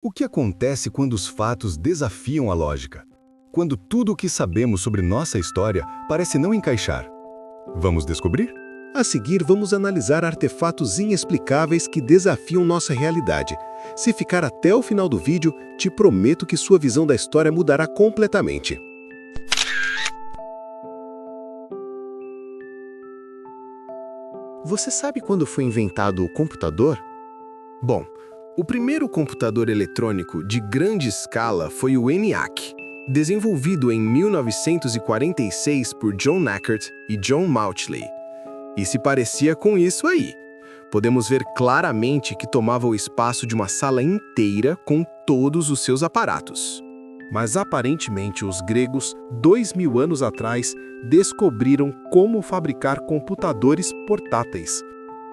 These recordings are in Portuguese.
O que acontece quando os fatos desafiam a lógica? Quando tudo o que sabemos sobre nossa história parece não encaixar? Vamos descobrir? A seguir, vamos analisar artefatos inexplicáveis que desafiam nossa realidade. Se ficar até o final do vídeo, te prometo que sua visão da história mudará completamente. Você sabe quando foi inventado o computador? Bom, o primeiro computador eletrônico de grande escala foi o ENIAC, desenvolvido em 1946 por John Eckert e John Mauchly. E se parecia com isso aí. Podemos ver claramente que tomava o espaço de uma sala inteira com todos os seus aparatos. Mas aparentemente os gregos, 2000 anos atrás, descobriram como fabricar computadores portáteis.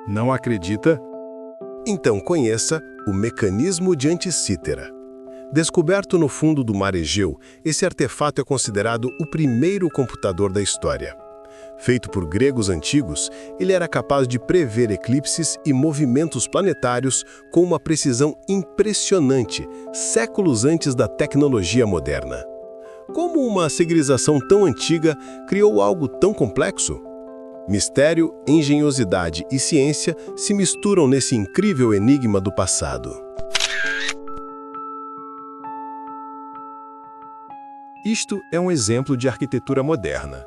Não acredita? Então conheça o mecanismo de Anticítera. Descoberto no fundo do mar Egeu, esse artefato é considerado o primeiro computador da história. Feito por gregos antigos, ele era capaz de prever eclipses e movimentos planetários com uma precisão impressionante, séculos antes da tecnologia moderna. Como uma civilização tão antiga criou algo tão complexo? Mistério, engenhosidade e ciência se misturam nesse incrível enigma do passado. Isto é um exemplo de arquitetura moderna.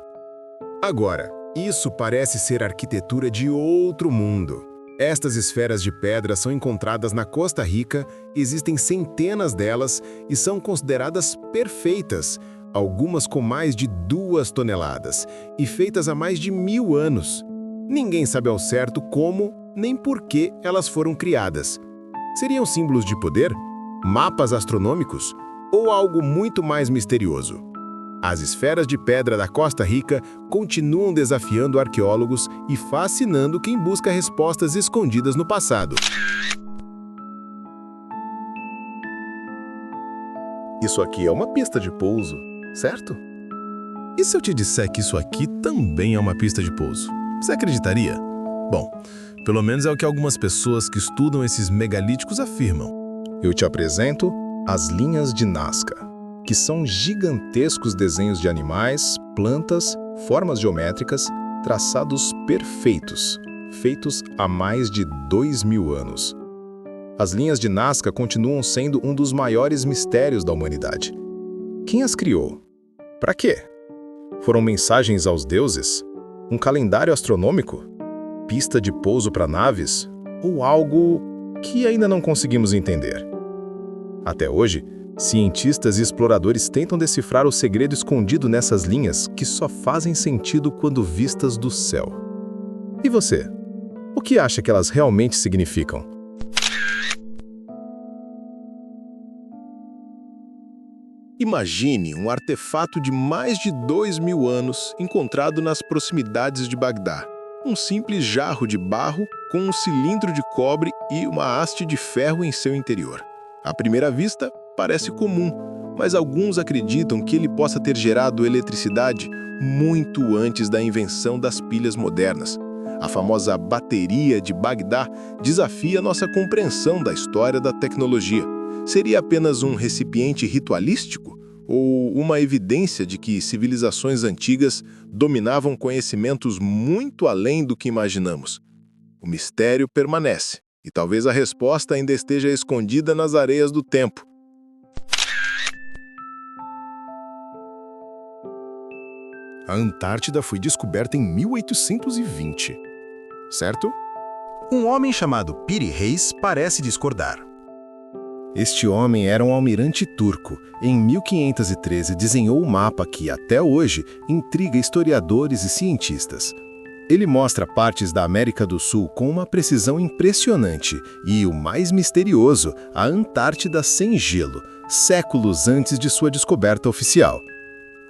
Agora, isso parece ser arquitetura de outro mundo. Estas esferas de pedra são encontradas na Costa Rica, existem centenas delas e são consideradas perfeitas, algumas com mais de 2 toneladas, e feitas há mais de 1000 anos. Ninguém sabe ao certo como nem por que elas foram criadas. Seriam símbolos de poder? Mapas astronômicos? Ou algo muito mais misterioso? As esferas de pedra da Costa Rica continuam desafiando arqueólogos e fascinando quem busca respostas escondidas no passado. Isso aqui é uma pista de pouso, certo? E se eu te disser que isso aqui também é uma pista de pouso? Você acreditaria? Bom, pelo menos é o que algumas pessoas que estudam esses megalíticos afirmam. Eu te apresento as linhas de Nazca, que são gigantescos desenhos de animais, plantas, formas geométricas, traçados perfeitos, feitos há mais de 2000 anos. As linhas de Nazca continuam sendo um dos maiores mistérios da humanidade. Quem as criou? Para quê? Foram mensagens aos deuses? Um calendário astronômico? Pista de pouso para naves? Ou algo que ainda não conseguimos entender? Até hoje, cientistas e exploradores tentam decifrar o segredo escondido nessas linhas que só fazem sentido quando vistas do céu. E você? O que acha que elas realmente significam? Imagine um artefato de mais de 2000 anos encontrado nas proximidades de Bagdá. Um simples jarro de barro com um cilindro de cobre e uma haste de ferro em seu interior. À primeira vista, parece comum, mas alguns acreditam que ele possa ter gerado eletricidade muito antes da invenção das pilhas modernas. A famosa bateria de Bagdá desafia nossa compreensão da história da tecnologia. Seria apenas um recipiente ritualístico ou uma evidência de que civilizações antigas dominavam conhecimentos muito além do que imaginamos? O mistério permanece, e talvez a resposta ainda esteja escondida nas areias do tempo. A Antártida foi descoberta em 1820, certo? Um homem chamado Piri Reis parece discordar. Este homem era um almirante turco. Em 1513 desenhou um mapa que, até hoje, intriga historiadores e cientistas. Ele mostra partes da América do Sul com uma precisão impressionante e, o mais misterioso, a Antártida sem gelo, séculos antes de sua descoberta oficial.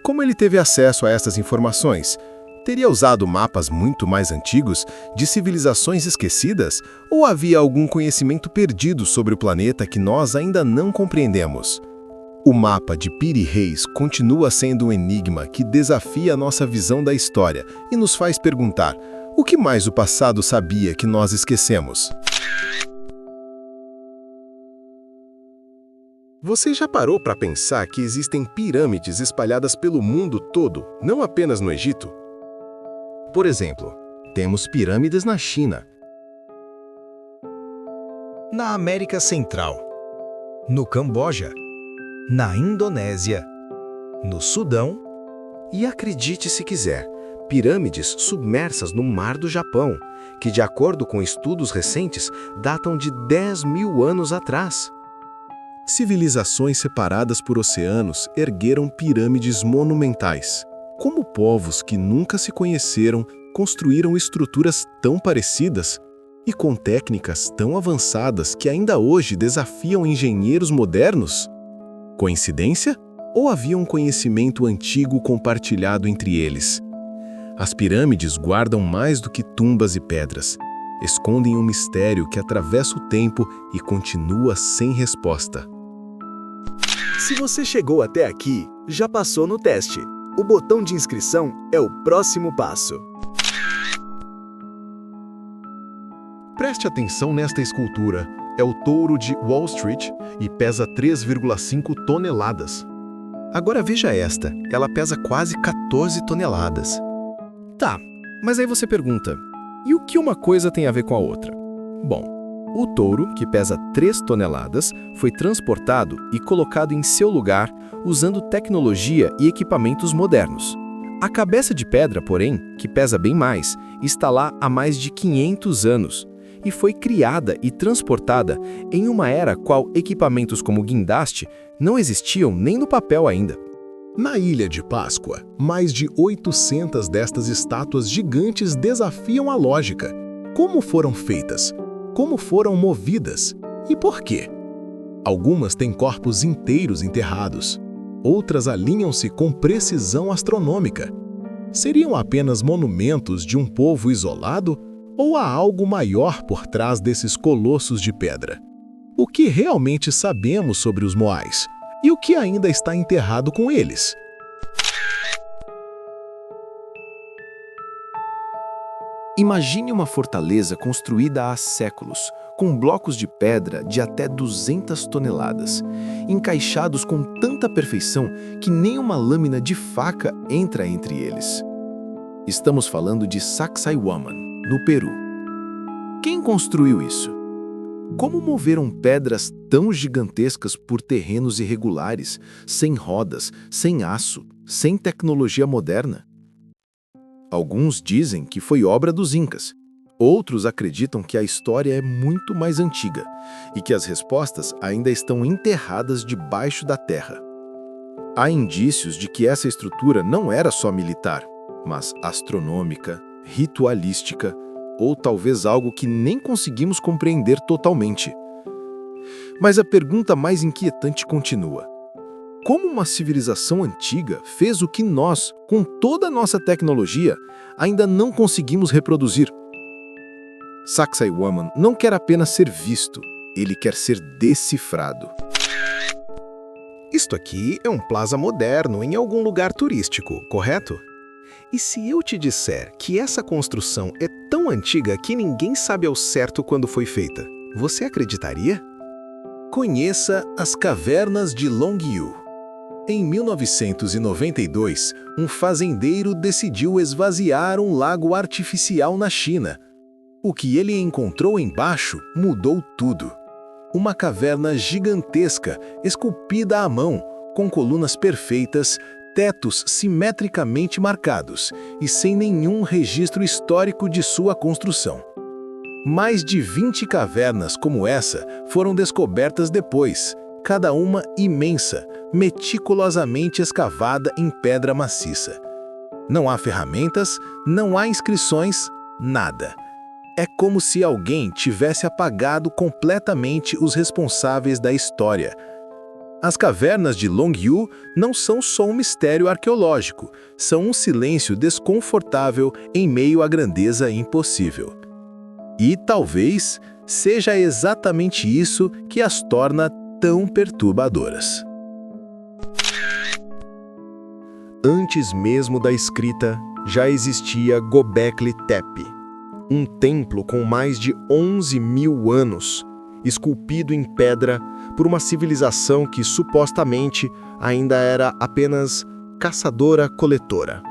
Como ele teve acesso a essas informações? Teria usado mapas muito mais antigos, de civilizações esquecidas, ou havia algum conhecimento perdido sobre o planeta que nós ainda não compreendemos? O mapa de Piri Reis continua sendo um enigma que desafia a nossa visão da história e nos faz perguntar: o que mais o passado sabia que nós esquecemos? Você já parou para pensar que existem pirâmides espalhadas pelo mundo todo, não apenas no Egito? Por exemplo, temos pirâmides na China, Na América Central, no Camboja, na Indonésia, no Sudão E acredite se quiser, pirâmides submersas no Mar do Japão, que, de acordo com estudos recentes, datam de 10.000 anos atrás. Civilizações separadas por oceanos ergueram pirâmides monumentais. Como povos que nunca se conheceram construíram estruturas tão parecidas e com técnicas tão avançadas que ainda hoje desafiam engenheiros modernos? Coincidência? Ou havia um conhecimento antigo compartilhado entre eles? As pirâmides guardam mais do que tumbas e pedras. Escondem um mistério que atravessa o tempo e continua sem resposta. Se você chegou até aqui, já passou no teste. O botão de inscrição é o próximo passo. Preste atenção nesta escultura. É o touro de Wall Street e pesa 3,5 toneladas. Agora veja esta, ela pesa quase 14 toneladas. Tá, mas aí você pergunta, e o que uma coisa tem a ver com a outra? Bom, o touro, que pesa 3 toneladas, foi transportado e colocado em seu lugar usando tecnologia e equipamentos modernos. A cabeça de pedra, porém, que pesa bem mais, está lá há mais de 500 anos e foi criada e transportada em uma era qual equipamentos como guindaste não existiam nem no papel ainda. Na Ilha de Páscoa, mais de 800 destas estátuas gigantes desafiam a lógica. Como foram feitas? Como foram movidas? E por quê? Algumas têm corpos inteiros enterrados. Outras alinham-se com precisão astronômica. Seriam apenas monumentos de um povo isolado? Ou há algo maior por trás desses colossos de pedra? O que realmente sabemos sobre os Moais? E o que ainda está enterrado com eles? Imagine uma fortaleza construída há séculos, com blocos de pedra de até 200 toneladas, encaixados com tanta perfeição que nem uma lâmina de faca entra entre eles. Estamos falando de Sacsayhuaman, no Peru. Quem construiu isso? Como moveram pedras tão gigantescas por terrenos irregulares, sem rodas, sem aço, sem tecnologia moderna? Alguns dizem que foi obra dos Incas. Outros acreditam que a história é muito mais antiga e que as respostas ainda estão enterradas debaixo da terra. Há indícios de que essa estrutura não era só militar, mas astronômica, ritualística, ou talvez algo que nem conseguimos compreender totalmente. Mas a pergunta mais inquietante continua. Como uma civilização antiga fez o que nós, com toda a nossa tecnologia, ainda não conseguimos reproduzir? Sacsayhuaman não quer apenas ser visto, ele quer ser decifrado. Isto aqui é um plaza moderno em algum lugar turístico, correto? E se eu te disser que essa construção é tão antiga que ninguém sabe ao certo quando foi feita, você acreditaria? Conheça as Cavernas de Longyu. Em 1992, um fazendeiro decidiu esvaziar um lago artificial na China. O que ele encontrou embaixo mudou tudo. Uma caverna gigantesca, esculpida à mão, com colunas perfeitas, tetos simetricamente marcados e sem nenhum registro histórico de sua construção. Mais de 20 cavernas como essa foram descobertas depois, cada uma imensa, meticulosamente escavada em pedra maciça. Não há ferramentas, não há inscrições, nada. É como se alguém tivesse apagado completamente os responsáveis da história. As cavernas de Longyu não são só um mistério arqueológico, são um silêncio desconfortável em meio à grandeza impossível. E talvez seja exatamente isso que as torna tão perturbadoras. Antes mesmo da escrita, já existia Göbekli Tepe, um templo com mais de 11.000 anos, esculpido em pedra, por uma civilização que supostamente ainda era apenas caçadora-coletora.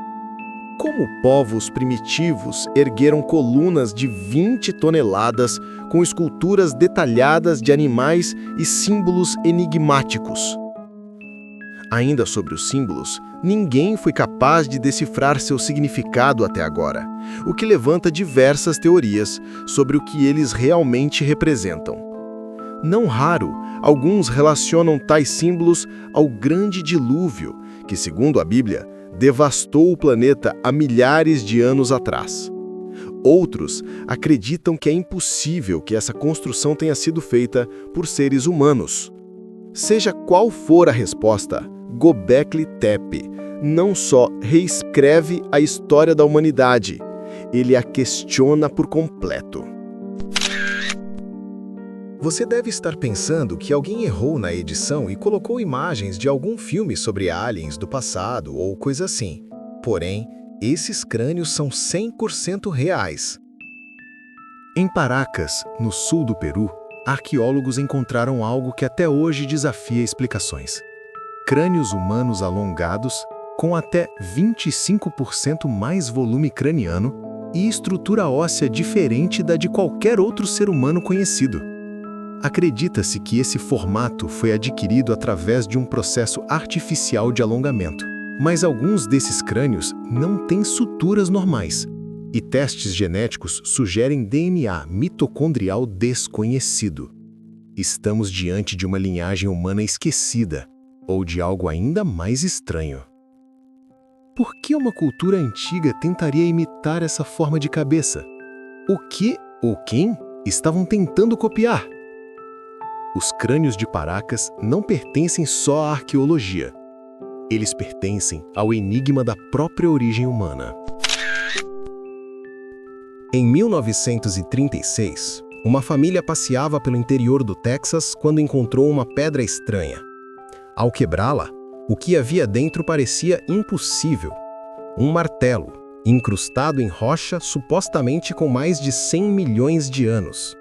Como povos primitivos ergueram colunas de 20 toneladas com esculturas detalhadas de animais e símbolos enigmáticos. Ainda sobre os símbolos, ninguém foi capaz de decifrar seu significado até agora, o que levanta diversas teorias sobre o que eles realmente representam. Não raro, alguns relacionam tais símbolos ao grande dilúvio, que, segundo a Bíblia, devastou o planeta há milhares de anos atrás. Outros acreditam que é impossível que essa construção tenha sido feita por seres humanos. Seja qual for a resposta, Göbekli Tepe não só reescreve a história da humanidade, ele a questiona por completo. Você deve estar pensando que alguém errou na edição e colocou imagens de algum filme sobre aliens do passado ou coisa assim. Porém, esses crânios são 100% reais. Em Paracas, no sul do Peru, arqueólogos encontraram algo que até hoje desafia explicações. Crânios humanos alongados, com até 25% mais volume craniano e estrutura óssea diferente da de qualquer outro ser humano conhecido. Acredita-se que esse formato foi adquirido através de um processo artificial de alongamento, mas alguns desses crânios não têm suturas normais, e testes genéticos sugerem DNA mitocondrial desconhecido. Estamos diante de uma linhagem humana esquecida, ou de algo ainda mais estranho. Por que uma cultura antiga tentaria imitar essa forma de cabeça? O que ou quem estavam tentando copiar? Os crânios de Paracas não pertencem só à arqueologia. Eles pertencem ao enigma da própria origem humana. Em 1936, uma família passeava pelo interior do Texas quando encontrou uma pedra estranha. Ao quebrá-la, o que havia dentro parecia impossível. Um martelo, incrustado em rocha supostamente com mais de 100 milhões de anos.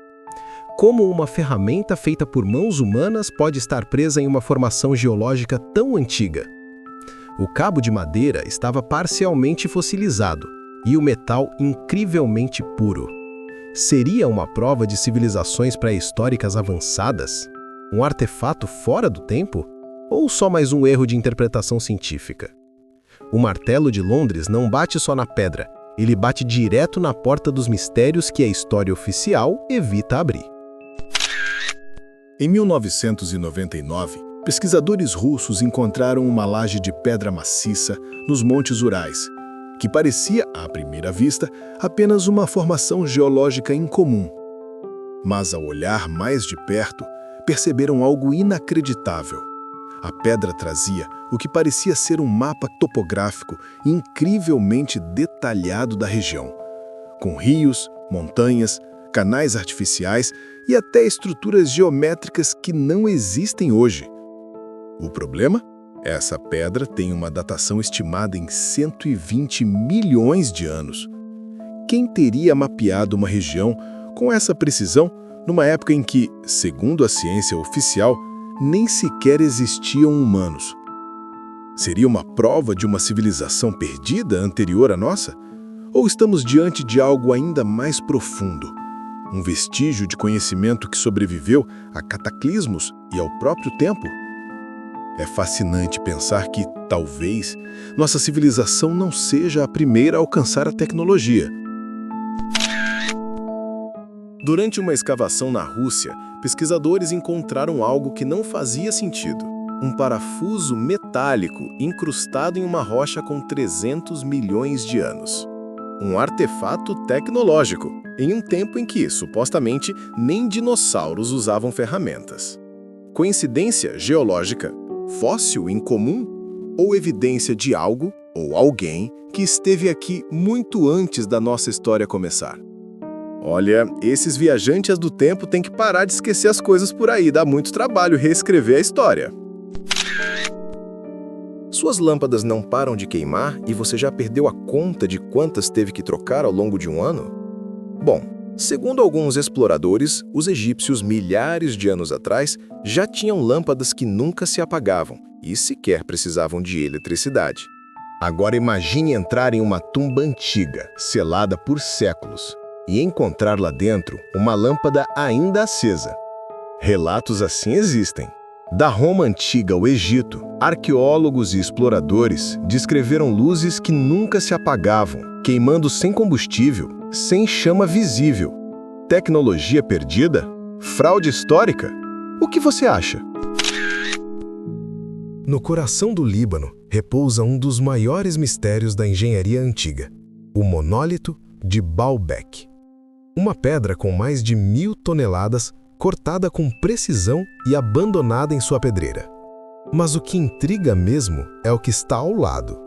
Como uma ferramenta feita por mãos humanas pode estar presa em uma formação geológica tão antiga? O cabo de madeira estava parcialmente fossilizado e o metal incrivelmente puro. Seria uma prova de civilizações pré-históricas avançadas? Um artefato fora do tempo? Ou só mais um erro de interpretação científica? O martelo de Londres não bate só na pedra, ele bate direto na porta dos mistérios que a história oficial evita abrir. Em 1999, pesquisadores russos encontraram uma laje de pedra maciça nos Montes Urais, que parecia, à primeira vista, apenas uma formação geológica incomum. Mas ao olhar mais de perto, perceberam algo inacreditável. A pedra trazia o que parecia ser um mapa topográfico incrivelmente detalhado da região, com rios, montanhas, canais artificiais e até estruturas geométricas que não existem hoje. O problema? Essa pedra tem uma datação estimada em 120 milhões de anos. Quem teria mapeado uma região com essa precisão numa época em que, segundo a ciência oficial, nem sequer existiam humanos? Seria uma prova de uma civilização perdida anterior à nossa? Ou estamos diante de algo ainda mais profundo? Um vestígio de conhecimento que sobreviveu a cataclismos e ao próprio tempo? É fascinante pensar que, talvez, nossa civilização não seja a primeira a alcançar a tecnologia. Durante uma escavação na Rússia, pesquisadores encontraram algo que não fazia sentido. Um parafuso metálico incrustado em uma rocha com 300 milhões de anos. Um artefato tecnológico, em um tempo em que, supostamente, nem dinossauros usavam ferramentas. Coincidência geológica? Fóssil incomum? Ou evidência de algo ou alguém que esteve aqui muito antes da nossa história começar? Olha, esses viajantes do tempo têm que parar de esquecer as coisas por aí, dá muito trabalho reescrever a história. Suas lâmpadas não param de queimar e você já perdeu a conta de quantas teve que trocar ao longo de um ano? Bom, Segundo alguns exploradores, os egípcios milhares de anos atrás já tinham lâmpadas que nunca se apagavam e sequer precisavam de eletricidade. Agora imagine entrar em uma tumba antiga, selada por séculos, e encontrar lá dentro uma lâmpada ainda acesa. Relatos assim existem. Da Roma antiga ao Egito, arqueólogos e exploradores descreveram luzes que nunca se apagavam, queimando sem combustível, sem chama visível. Tecnologia perdida? Fraude histórica? O que você acha? No coração do Líbano repousa um dos maiores mistérios da engenharia antiga, o monólito de Baalbek. Uma pedra com mais de 1000 toneladas, cortada com precisão e abandonada em sua pedreira. Mas o que intriga mesmo é o que está ao lado.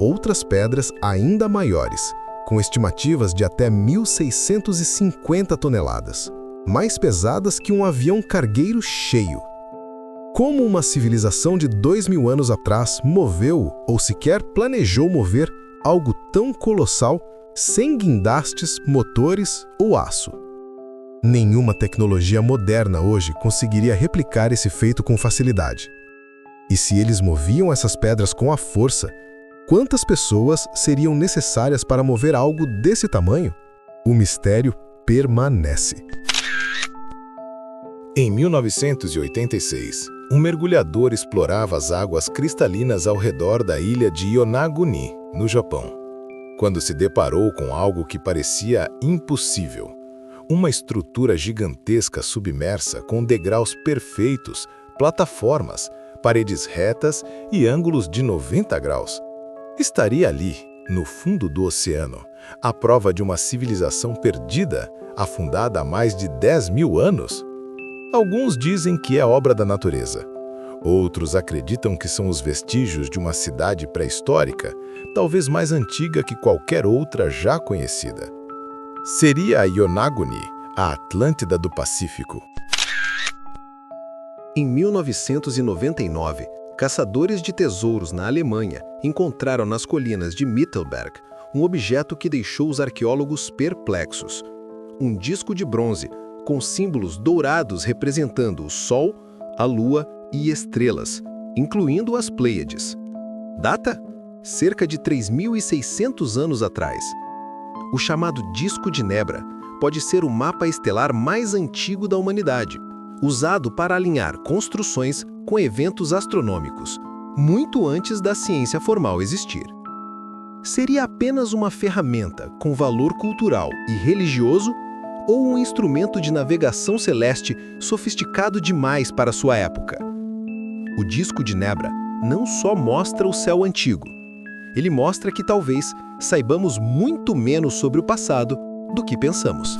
Outras pedras ainda maiores, com estimativas de até 1650 toneladas, mais pesadas que um avião cargueiro cheio. Como uma civilização de 2000 anos atrás moveu ou sequer planejou mover algo tão colossal sem guindastes, motores ou aço? Nenhuma tecnologia moderna hoje conseguiria replicar esse feito com facilidade. E se eles moviam essas pedras com a força, quantas pessoas seriam necessárias para mover algo desse tamanho? O mistério permanece. Em 1986, um mergulhador explorava as águas cristalinas ao redor da ilha de Yonaguni, no Japão, quando se deparou com algo que parecia impossível. Uma estrutura gigantesca submersa com degraus perfeitos, plataformas, paredes retas e ângulos de 90 graus. Estaria ali, no fundo do oceano, a prova de uma civilização perdida, afundada há mais de 10.000 anos? Alguns dizem que é obra da natureza. Outros acreditam que são os vestígios de uma cidade pré-histórica, talvez mais antiga que qualquer outra já conhecida. Seria a Yonaguni, a Atlântida do Pacífico. Em 1999, caçadores de tesouros na Alemanha encontraram nas colinas de Mittelberg um objeto que deixou os arqueólogos perplexos. Um disco de bronze com símbolos dourados representando o Sol, a Lua e estrelas, incluindo as Pleiades. Data? Cerca de 3.600 anos atrás. O chamado Disco de Nebra pode ser o mapa estelar mais antigo da humanidade, usado para alinhar construções com eventos astronômicos, muito antes da ciência formal existir. Seria apenas uma ferramenta com valor cultural e religioso ou um instrumento de navegação celeste sofisticado demais para sua época? O Disco de Nebra não só mostra o céu antigo, ele mostra que talvez saibamos muito menos sobre o passado do que pensamos.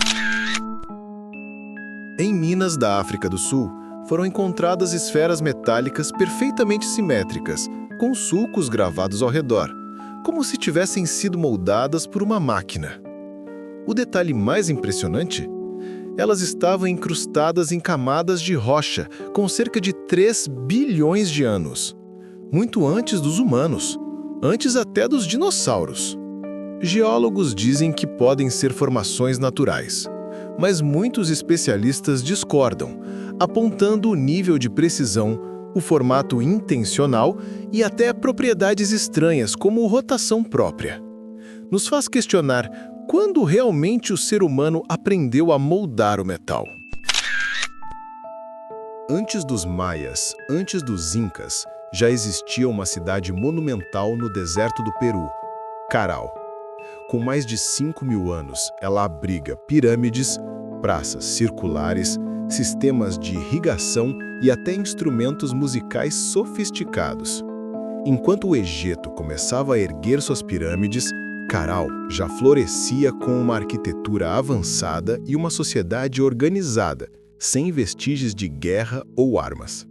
Em minas da África do Sul, foram encontradas esferas metálicas perfeitamente simétricas, com sulcos gravados ao redor, como se tivessem sido moldadas por uma máquina. O detalhe mais impressionante? Elas estavam incrustadas em camadas de rocha com cerca de 3 bilhões de anos, muito antes dos humanos, antes até dos dinossauros. Geólogos dizem que podem ser formações naturais, mas muitos especialistas discordam, apontando o nível de precisão, o formato intencional e até propriedades estranhas como rotação própria. Nos faz questionar quando realmente o ser humano aprendeu a moldar o metal. Antes dos maias, antes dos incas, já existia uma cidade monumental no deserto do Peru, Caral. Com mais de 5.000 anos, ela abriga pirâmides, praças circulares, sistemas de irrigação e até instrumentos musicais sofisticados. Enquanto o Egito começava a erguer suas pirâmides, Caral já florescia com uma arquitetura avançada e uma sociedade organizada, sem vestígios de guerra ou armas.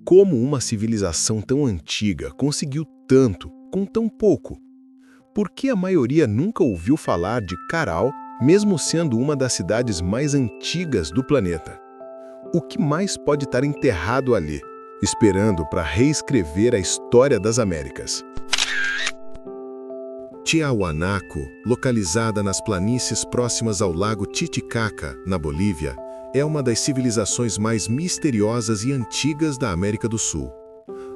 Como uma civilização tão antiga conseguiu tanto com tão pouco? Por que a maioria nunca ouviu falar de Caral, mesmo sendo uma das cidades mais antigas do planeta? O que mais pode estar enterrado ali, esperando para reescrever a história das Américas? Tiahuanaco, localizada nas planícies próximas ao lago Titicaca, na Bolívia, é uma das civilizações mais misteriosas e antigas da América do Sul.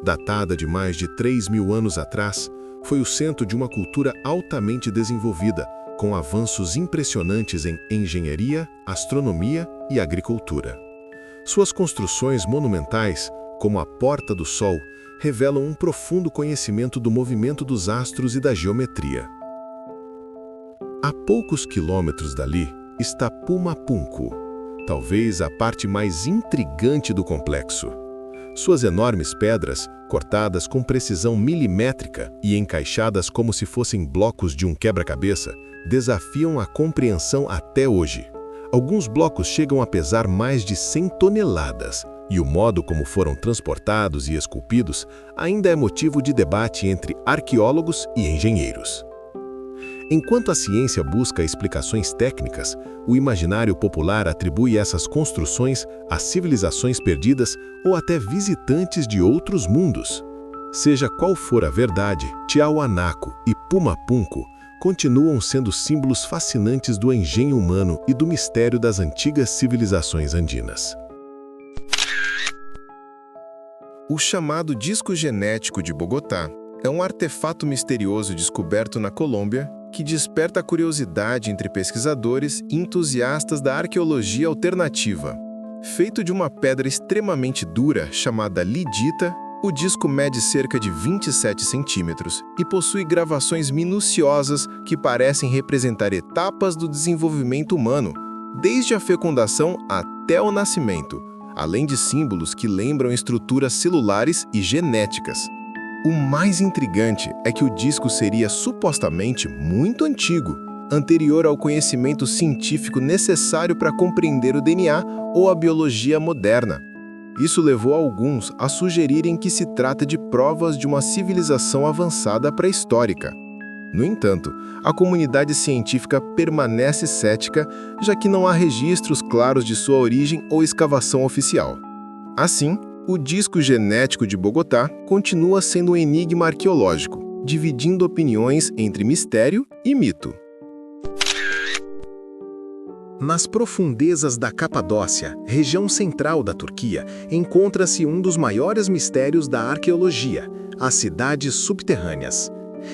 Datada de mais de 3.000 anos atrás, foi o centro de uma cultura altamente desenvolvida, com avanços impressionantes em engenharia, astronomia e agricultura. Suas construções monumentais, como a Porta do Sol, revelam um profundo conhecimento do movimento dos astros e da geometria. A poucos quilômetros dali está Pumapunku, talvez a parte mais intrigante do complexo. Suas enormes pedras, cortadas com precisão milimétrica e encaixadas como se fossem blocos de um quebra-cabeça, desafiam a compreensão até hoje. Alguns blocos chegam a pesar mais de 100 toneladas, e o modo como foram transportados e esculpidos ainda é motivo de debate entre arqueólogos e engenheiros. Enquanto a ciência busca explicações técnicas, o imaginário popular atribui essas construções a civilizações perdidas ou até visitantes de outros mundos. Seja qual for a verdade, Tiahuanaco e Pumapunku continuam sendo símbolos fascinantes do engenho humano e do mistério das antigas civilizações andinas. O chamado disco genético de Bogotá é um artefato misterioso descoberto na Colômbia que desperta a curiosidade entre pesquisadores e entusiastas da arqueologia alternativa. Feito de uma pedra extremamente dura chamada lidita, o disco mede cerca de 27 centímetros e possui gravações minuciosas que parecem representar etapas do desenvolvimento humano, desde a fecundação até o nascimento, além de símbolos que lembram estruturas celulares e genéticas. O mais intrigante é que o disco seria supostamente muito antigo, anterior ao conhecimento científico necessário para compreender o DNA ou a biologia moderna. Isso levou alguns a sugerirem que se trata de provas de uma civilização avançada pré-histórica. No entanto, a comunidade científica permanece cética, já que não há registros claros de sua origem ou escavação oficial. Assim, o disco genético de Bogotá continua sendo um enigma arqueológico, dividindo opiniões entre mistério e mito. Nas profundezas da Capadócia, região central da Turquia, encontra-se um dos maiores mistérios da arqueologia, as cidades subterrâneas.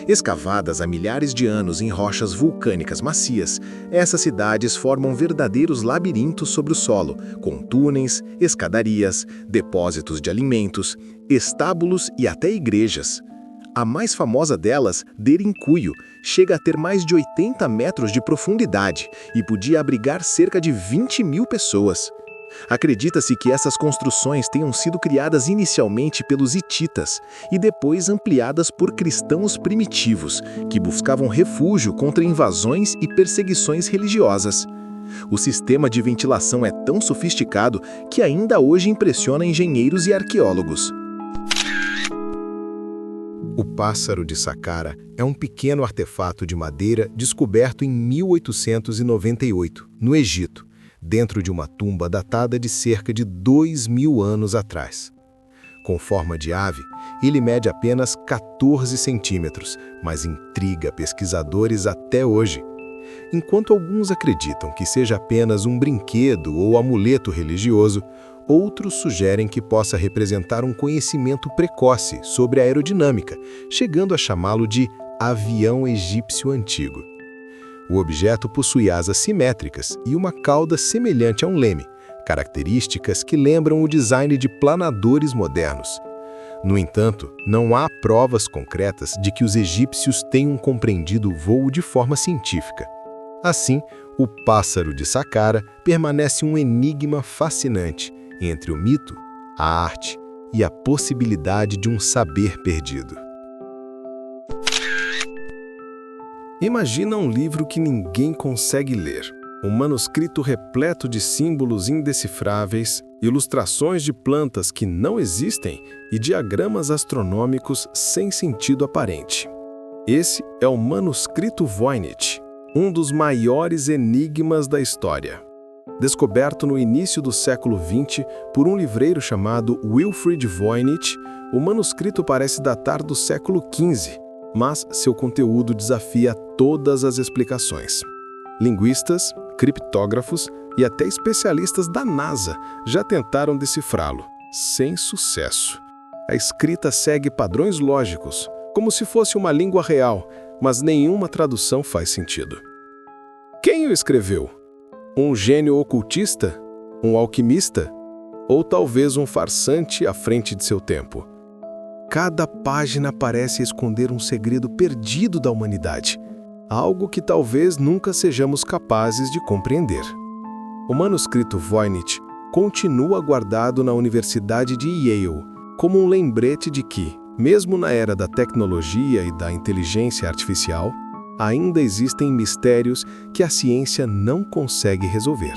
Escavadas há milhares de anos em rochas vulcânicas macias, essas cidades formam verdadeiros labirintos sobre o solo, com túneis, escadarias, depósitos de alimentos, estábulos e até igrejas. A mais famosa delas, Derinkuyu, chega a ter mais de 80 metros de profundidade e podia abrigar cerca de 20.000 pessoas. Acredita-se que essas construções tenham sido criadas inicialmente pelos hititas e depois ampliadas por cristãos primitivos, que buscavam refúgio contra invasões e perseguições religiosas. O sistema de ventilação é tão sofisticado que ainda hoje impressiona engenheiros e arqueólogos. O pássaro de Saqqara é um pequeno artefato de madeira descoberto em 1898, no Egito, dentro de uma tumba datada de cerca de 2.000 anos atrás. Com forma de ave, ele mede apenas 14 centímetros, mas intriga pesquisadores até hoje. Enquanto alguns acreditam que seja apenas um brinquedo ou amuleto religioso, outros sugerem que possa representar um conhecimento precoce sobre a aerodinâmica, chegando a chamá-lo de avião egípcio antigo. O objeto possui asas simétricas e uma cauda semelhante a um leme, características que lembram o design de planadores modernos. No entanto, não há provas concretas de que os egípcios tenham compreendido o voo de forma científica. Assim, o pássaro de Saqqara permanece um enigma fascinante entre o mito, a arte e a possibilidade de um saber perdido. Imagina um livro que ninguém consegue ler. Um manuscrito repleto de símbolos indecifráveis, ilustrações de plantas que não existem e diagramas astronômicos sem sentido aparente. Esse é o manuscrito Voynich, um dos maiores enigmas da história. Descoberto no início do século XX por um livreiro chamado Wilfrid Voynich, o manuscrito parece datar do século XV. mas seu conteúdo desafia todas as explicações. Linguistas, criptógrafos e até especialistas da NASA já tentaram decifrá-lo, sem sucesso. A escrita segue padrões lógicos, como se fosse uma língua real, mas nenhuma tradução faz sentido. Quem o escreveu? Um gênio ocultista? Um alquimista? Ou talvez um farsante à frente de seu tempo? Cada página parece esconder um segredo perdido da humanidade, algo que talvez nunca sejamos capazes de compreender. O manuscrito Voynich continua guardado na Universidade de Yale como um lembrete de que, mesmo na era da tecnologia e da inteligência artificial, ainda existem mistérios que a ciência não consegue resolver.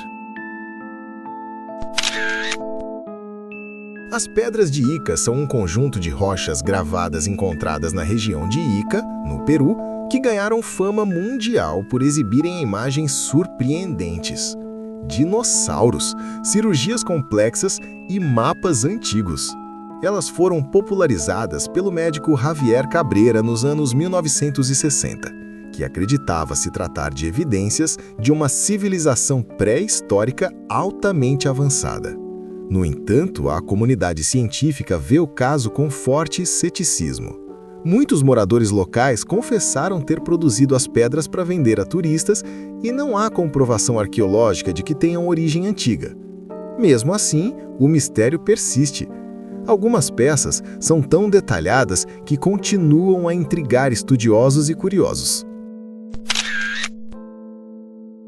As pedras de Ica são um conjunto de rochas gravadas encontradas na região de Ica, no Peru, que ganharam fama mundial por exibirem imagens surpreendentes. Dinossauros, cirurgias complexas e mapas antigos. Elas foram popularizadas pelo médico Javier Cabrera nos anos 1960, que acreditava se tratar de evidências de uma civilização pré-histórica altamente avançada. No entanto, a comunidade científica vê o caso com forte ceticismo. Muitos moradores locais confessaram ter produzido as pedras para vender a turistas e não há comprovação arqueológica de que tenham origem antiga. Mesmo assim, o mistério persiste. Algumas peças são tão detalhadas que continuam a intrigar estudiosos e curiosos.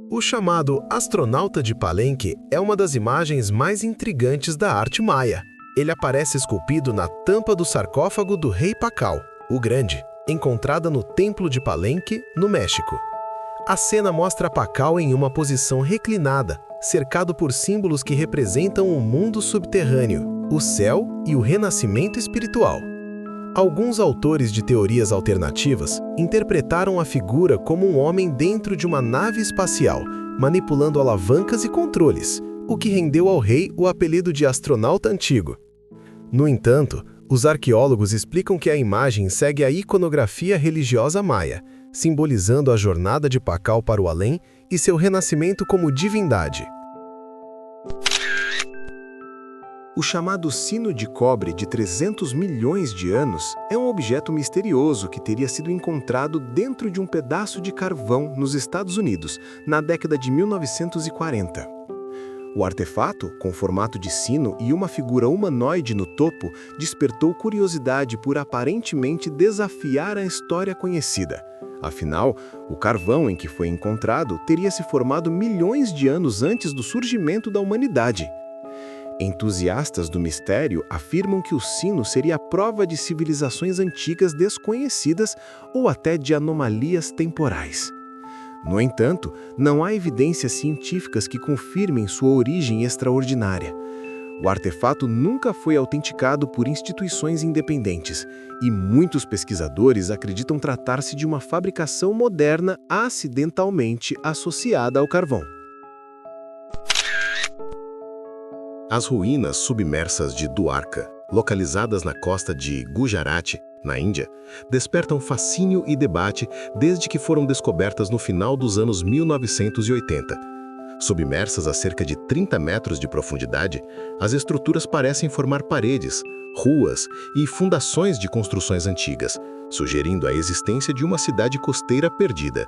O chamado Astronauta de Palenque é uma das imagens mais intrigantes da arte maia. Ele aparece esculpido na tampa do sarcófago do rei Pacal, o Grande, encontrada no Templo de Palenque, no México. A cena mostra Pacal em uma posição reclinada, cercado por símbolos que representam o mundo subterrâneo, o céu e o renascimento espiritual. Alguns autores de teorias alternativas interpretaram a figura como um homem dentro de uma nave espacial, manipulando alavancas e controles, o que rendeu ao rei o apelido de astronauta antigo. No entanto, os arqueólogos explicam que a imagem segue a iconografia religiosa maia, simbolizando a jornada de Pacal para o além e seu renascimento como divindade. O chamado sino de cobre de 300 milhões de anos é um objeto misterioso que teria sido encontrado dentro de um pedaço de carvão nos Estados Unidos, na década de 1940. O artefato, com formato de sino e uma figura humanoide no topo, despertou curiosidade por aparentemente desafiar a história conhecida. Afinal, o carvão em que foi encontrado teria se formado milhões de anos antes do surgimento da humanidade. Entusiastas do mistério afirmam que o sino seria a prova de civilizações antigas desconhecidas ou até de anomalias temporais. No entanto, não há evidências científicas que confirmem sua origem extraordinária. O artefato nunca foi autenticado por instituições independentes e muitos pesquisadores acreditam tratar-se de uma fabricação moderna acidentalmente associada ao carvão. As ruínas submersas de Dwarka, localizadas na costa de Gujarat, na Índia, despertam fascínio e debate desde que foram descobertas no final dos anos 1980. Submersas a cerca de 30 metros de profundidade, as estruturas parecem formar paredes, ruas e fundações de construções antigas, sugerindo a existência de uma cidade costeira perdida.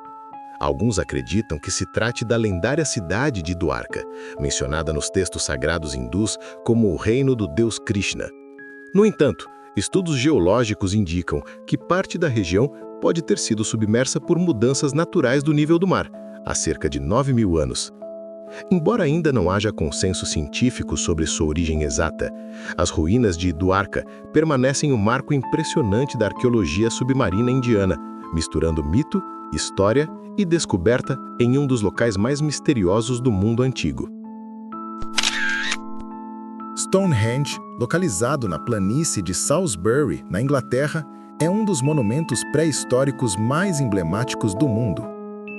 Alguns acreditam que se trate da lendária cidade de Dwarka, mencionada nos textos sagrados hindus como o reino do deus Krishna. No entanto, estudos geológicos indicam que parte da região pode ter sido submersa por mudanças naturais do nível do mar, há cerca de 9.000 anos. Embora ainda não haja consenso científico sobre sua origem exata, as ruínas de Dwarka permanecem um marco impressionante da arqueologia submarina indiana, misturando mito, história e descoberta em um dos locais mais misteriosos do mundo antigo. Stonehenge, localizado na planície de Salisbury, na Inglaterra, é um dos monumentos pré-históricos mais emblemáticos do mundo.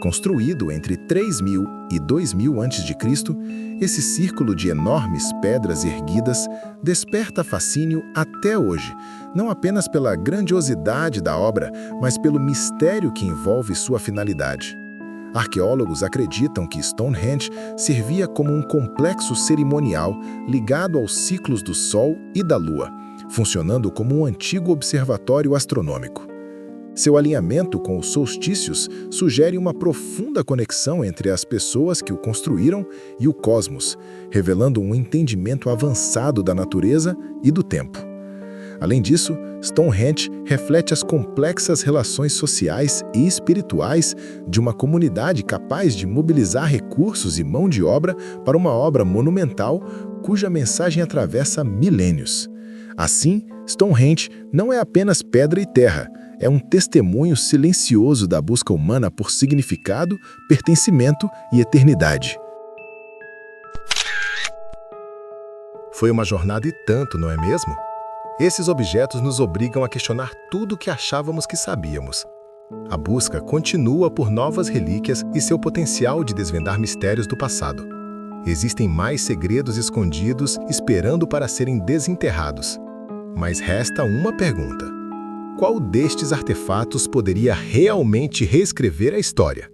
Construído entre 3.000 e 2.000 a.C., esse círculo de enormes pedras erguidas desperta fascínio até hoje, não apenas pela grandiosidade da obra, mas pelo mistério que envolve sua finalidade. Arqueólogos acreditam que Stonehenge servia como um complexo cerimonial ligado aos ciclos do Sol e da Lua, funcionando como um antigo observatório astronômico. Seu alinhamento com os solstícios sugere uma profunda conexão entre as pessoas que o construíram e o cosmos, revelando um entendimento avançado da natureza e do tempo. Além disso, Stonehenge reflete as complexas relações sociais e espirituais de uma comunidade capaz de mobilizar recursos e mão de obra para uma obra monumental cuja mensagem atravessa milênios. Assim, Stonehenge não é apenas pedra e terra, é um testemunho silencioso da busca humana por significado, pertencimento e eternidade. Foi uma jornada e tanto, não é mesmo? Esses objetos nos obrigam a questionar tudo o que achávamos que sabíamos. A busca continua por novas relíquias e seu potencial de desvendar mistérios do passado. Existem mais segredos escondidos esperando para serem desenterrados. Mas resta uma pergunta: qual destes artefatos poderia realmente reescrever a história?